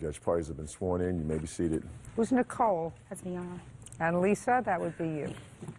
Judge parties have been sworn in. You may be seated. Who's Nicole? That's me, Your Honor. And Lisa, that would be you.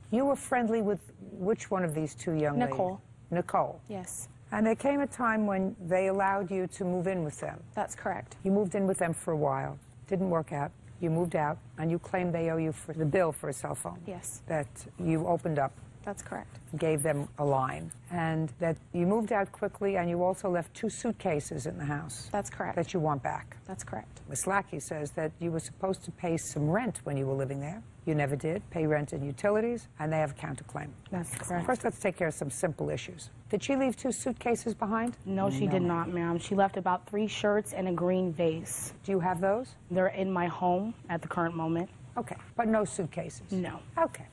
You were friendly with which one of these two young ladies? Nicole. Nicole. Yes. And there came a time when they allowed you to move in with them. That's correct. You moved in with them for a while. Didn't work out. You moved out, and you claimed they owe you for the bill for a cell phone. Yes. That you opened up. That's correct. Gave them a line. And that you moved out quickly, and you also left 2 suitcases in the house. That's correct. That you want back. That's correct. Ms. Lackey says that you were supposed to pay some rent when you were living there. You never did. Pay rent and utilities, and they have a counterclaim. That's correct. First, let's take care of some simple issues. Did she leave 2 suitcases behind? No, she did not, ma'am. She left about 3 shirts and a green vase. Do you have those? They're in my home at the current moment. Okay, but no suitcases? No. Okay.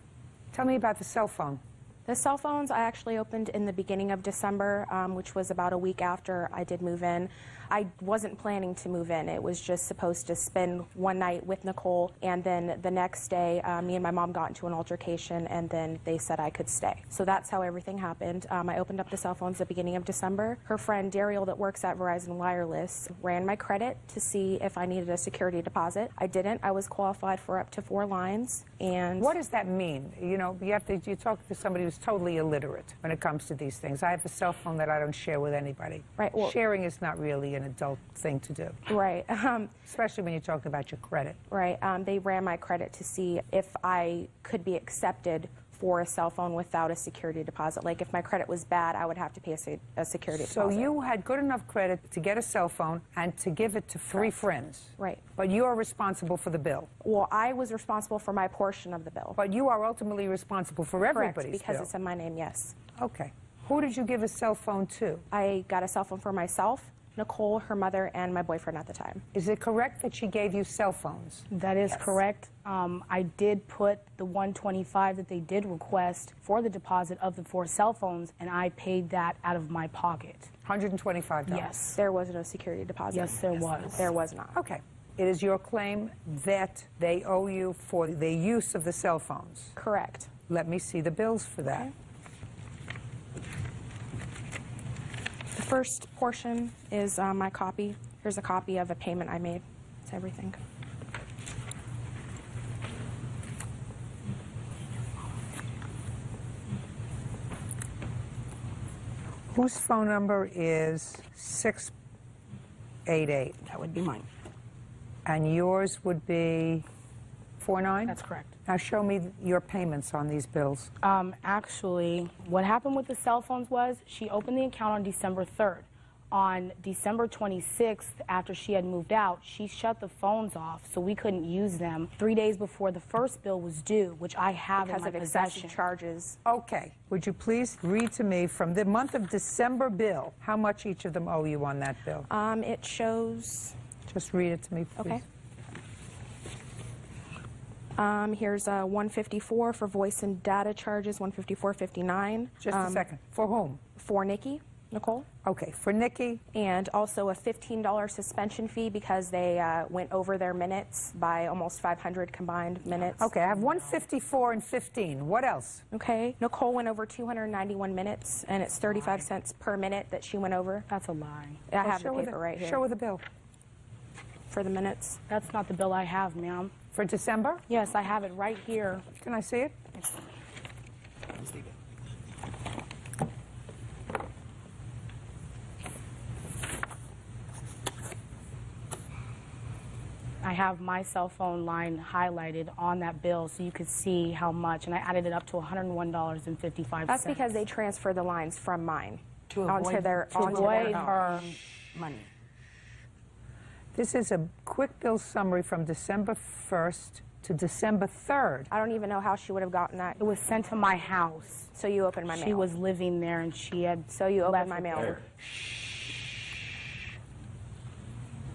Tell me about the cell phone. The cell phones I actually opened in the beginning of December, which was about a week after I did move in. I wasn't planning to move in. It was just supposed to spend one night with Nicole, and then the next day, me and my mom got into an altercation, and then they said I could stay. So that's how everything happened. I opened up the cell phones at the beginning of December. Her friend, Daryl, that works at Verizon Wireless, ran my credit to see if I needed a security deposit. I didn't. I was qualified for up to 4 lines. And what does that mean? You know, you talk to somebody who's totally illiterate when it comes to these things. I have a cell phone that I don't share with anybody. Right. Well, sharing is not really an adult thing to do. Right. Especially when you're talking about your credit. Right. They ran my credit to see if I could be accepted for a cell phone without a security deposit. Like, if my credit was bad, I would have to pay a security deposit. So you had good enough credit to get a cell phone and to give it to 3 friends. Right. But you are responsible for the bill. Well, I was responsible for my portion of the bill. But you are ultimately responsible for everybody's Correct, because bill. it's in my name, yes. Okay. Who did you give a cell phone to? I got a cell phone for myself, Nicole, her mother, and my boyfriend at the time. Is it correct that she gave you cell phones? That is correct. I did put the $125 that they did request for the deposit of the 4 cell phones, and I paid that out of my pocket. $125? Yes. There was no security deposit. Yes, there was. There was not. Okay. It is your claim that they owe you for the use of the cell phones? Correct. Let me see the bills for that. Okay. The first portion is my copy. Here's a copy of a payment I made. It's everything. Whose phone number is 688? That would be mine. And yours would be 49? That's correct. Now show me your payments on these bills. Actually, what happened with the cell phones was she opened the account on December 3rd. On December 26th, after she had moved out, she shut the phones off so we couldn't use them 3 days before the first bill was due, which I have in my possession. Because of excessive charges. Okay. Would you please read to me from the month of December bill, how much each of them owe you on that bill? It shows... Just read it to me, please. Okay. Here's $154 for voice and data charges, $154.59. Just a second. For whom? For Nicole. Okay, for Nikki. And also a $15 suspension fee because they went over their minutes by almost 500 combined minutes. Okay, I have 154 and 15. What else? Okay. Nicole went over 291 minutes, and it's 35 cents per minute that she went over. That's a lie. I have the paper right here. Show her the bill. For the minutes. That's not the bill I have, ma'am. For December? Yes, I have it right here. Can I see it? I have my cell phone line highlighted on that bill so you could see how much, and I added it up to $101.55. That's because they transfer the lines from mine to onto their her money. This is a quick bill summary from December 1st to December 3rd. I don't even know how she would have gotten that. It was sent to my house. So you opened my mail. She was living there, and she had So you opened left my it mail. there.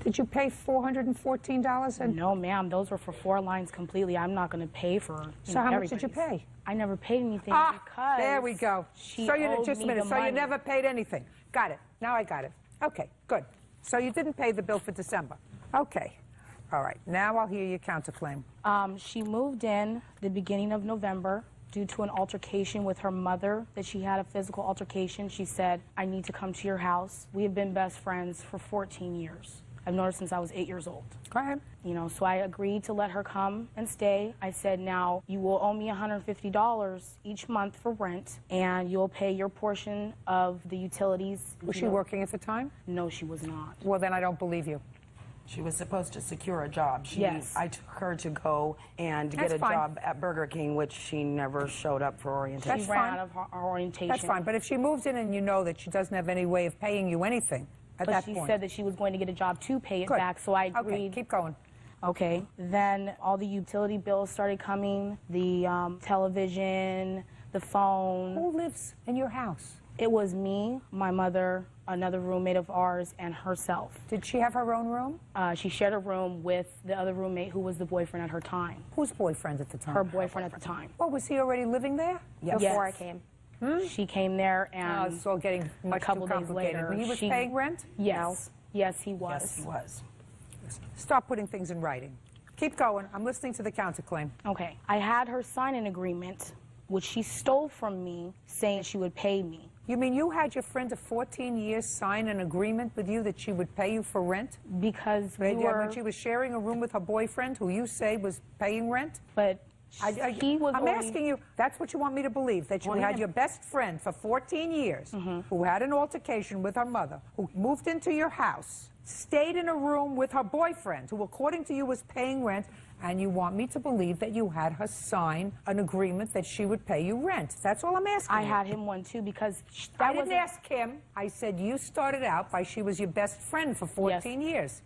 Did you pay $414? And No, ma'am. Those were for 4 lines completely. I'm not going to pay for. So how much did you pay? I never paid anything because. There we go. She So you owed just a me minute. the So you money. never paid anything. Got it. Now I got it. Okay, good. So you didn't pay the bill for December. Okay. All right. Now I'll hear your counterclaim. She moved in the beginning of November due to an altercation with her mother, that she had a physical altercation. She said, I need to come to your house. We have been best friends for 14 years. I've known her since I was 8 years old. Go ahead. You know, so I agreed to let her come and stay. I said, now you will owe me $150 each month for rent, and you'll pay your portion of the utilities. Was she working at the time? No, she was not. Well, then I don't believe you. She was supposed to secure a job. Yes. I took her to go and That's get a fine. job at Burger King, which she never showed up for orientation. She That's ran fine. out of her orientation. That's fine. But if she moves in and you know that she doesn't have any way of paying you anything at But that she point. said that she was going to get a job to pay it Good. back, so I agreed. Okay, keep going. Okay, then all the utility bills started coming, the television, the phone. Who lives in your house? It was me, my mother, another roommate of ours, and herself. Did she have her own room? She shared a room with the other roommate who was the boyfriend at her time. Whose boyfriend at the time? Her boyfriend at the time. Oh, was he already living there? Yes. Before Yes. I came. She came there Oh, and it's all getting much couple too days complicated. later, He was she- paying rent? yes, yes, he was. Yes, he was. Stop putting things in writing. Keep going. I'm listening to the counterclaim. Okay, I had her sign an agreement, which she stole from me, saying she would pay me. You mean you had your friend of 14 years sign an agreement with you that she would pay you for rent? Because we When were, she was sharing a room with her boyfriend, who you say was paying rent? but he was I'm only, asking you, that's what you want me to believe, that you had your best friend for 14 years who had an altercation with her mother, who moved into your house, stayed in a room with her boyfriend, who according to you was paying rent, and you want me to believe that you had her sign an agreement that she would pay you rent. That's all I'm asking I you. had him one too because I that didn't wasn't. ask him. I said you started out by she was your best friend for 14 years.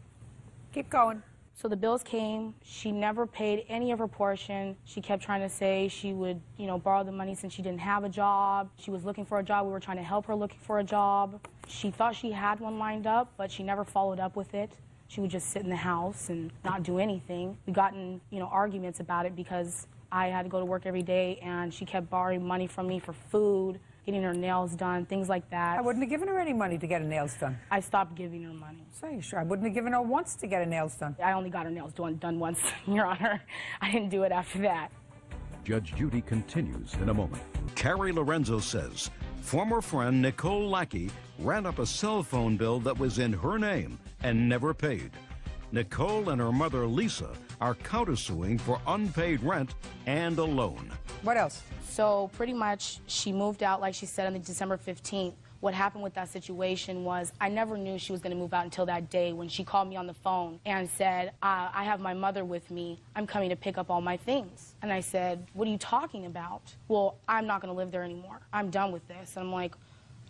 Keep going. So the bills came. She never paid any of her portion. She kept trying to say she would, you know, borrow the money since she didn't have a job. She was looking for a job. We were trying to help her looking for a job. She thought she had one lined up, but she never followed up with it. She would just sit in the house and not do anything. We got in, you know, arguments about it because I had to go to work every day, and she kept borrowing money from me for food, getting her nails done, things like that. I wouldn't have given her any money to get her nails done. I stopped giving her money. Say, sure. I wouldn't have given her once to get her nails done. I only got her nails done once, Your Honor. I didn't do it after that. Judge Judy continues in a moment. Carrie Lorenzo says former friend Nicole Lackey ran up a cell phone bill that was in her name and never paid. Nicole and her mother Lisa are countersuing for unpaid rent and a loan. What else? So pretty much she moved out, like she said, on the December 15th. What happened with that situation was I never knew she was going to move out until that day when she called me on the phone and said, I have my mother with me. I'm coming to pick up all my things. And I said, what are you talking about? Well, I'm not going to live there anymore. I'm done with this. And I'm like,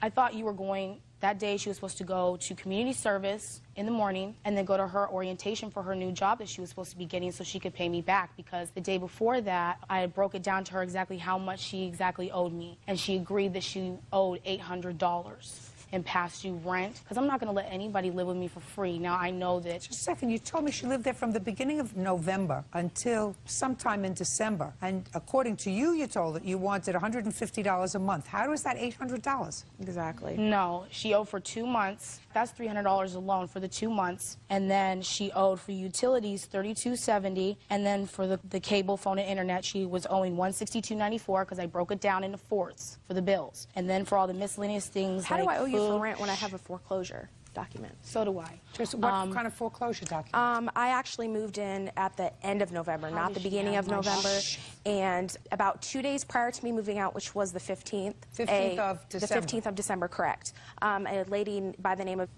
I thought you were going. That day she was supposed to go to community service in the morning and then go to her orientation for her new job that she was supposed to be getting so she could pay me back, because the day before that I had broke it down to her exactly how much she exactly owed me, and she agreed that she owed $800 in past due rent, because I'm not going to let anybody live with me for free. Now I know that. Just a second, you told me she lived there from the beginning of November until sometime in December. And according to you, you told that you wanted $150 a month. How is that $800? Exactly. No, she owed for 2 months. That's $300 alone for the 2 months. And then she owed for utilities $32.70. And then for the cable, phone, and internet, she was owing $162.94 because I broke it down into fourths for the bills. And then for all the miscellaneous things How like do I owe you for food, rent when I have a foreclosure document? So do I. Just what kind of foreclosure document? I actually moved in at the end of November, not the does she beginning have of my November. And about 2 days prior to me moving out, which was the 15th. 15th of December. The 15th of December, correct. A lady by the name of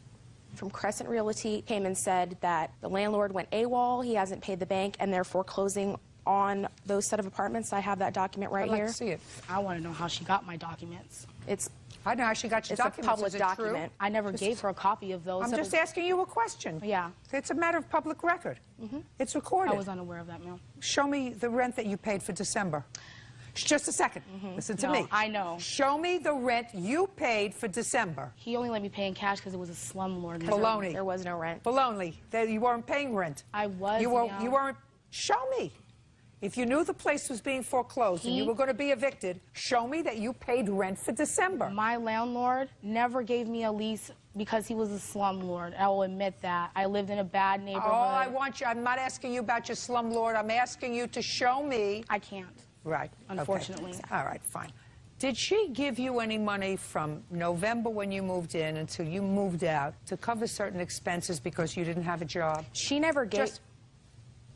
from Crescent Realty came and said that the landlord went AWOL, he hasn't paid the bank, and they're foreclosing on those set of apartments. I have that document right I'd like here. to see it. I want to know how she got my documents. I know how she got your It's a documents. public Is it document. I never gave her a copy of those. True? I'm just asking you a question. Yeah. It's a matter of public record. It's recorded. I was unaware of that, ma'am. Show me the rent that you paid for December. Just a second. Listen to No, me. I know. Show me the rent you paid for December. He only let me pay in cash because it was a slumlord. Baloney. There was no rent. Baloney. That you weren't paying rent. I was, You ma'am. weren't. Show me. If you knew the place was being foreclosed and you were going to be evicted, show me that you paid rent for December. My landlord never gave me a lease because he was a slumlord. I will admit that. I lived in a bad neighborhood. I'm not asking you about your slumlord. I'm asking you to show me. I can't. Right. Unfortunately. Okay. All right, fine. Did she give you any money from November when you moved in until you moved out to cover certain expenses because you didn't have a job? She never gave...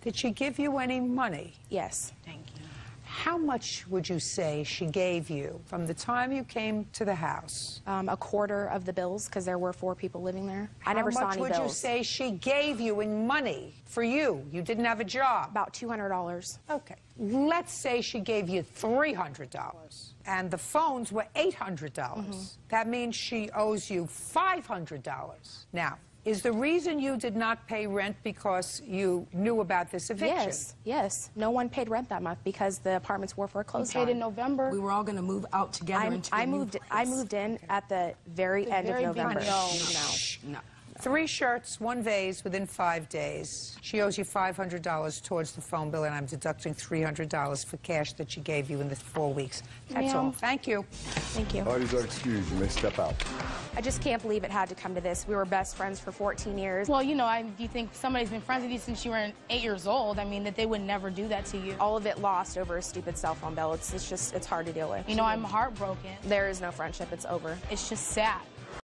Did she give you any money? Yes. Thank you. How much would you say she gave you from the time you came to the house? A quarter of the bills, because there were 4 people living there. I never saw any bills. How much would you say she gave you in money for you? You didn't have a job. About $200. Okay. Let's say she gave you $300 and the phones were $800. That means she owes you $500. Now, is the reason you did not pay rent because you knew about this eviction? Yes, yes. No one paid rent that month because the apartments were foreclosed You paid on. in November. We were all going to move out together into a new place. I moved in at the very end of November. No. 3 shirts, 1 vase within 5 days. She owes you $500 towards the phone bill, and I'm deducting $300 for cash that she gave you in the 4 weeks. That's all. Thank you. Thank you. Parties are excused. You may step out. I just can't believe it had to come to this. We were best friends for 14 years. Well, you know, do you think somebody's been friends with you since you were 8 years old? I mean, that they would never do that to you. All of it lost over a stupid cell phone bill. It's hard to deal with. You know, I'm heartbroken. There is no friendship. It's over. It's just sad.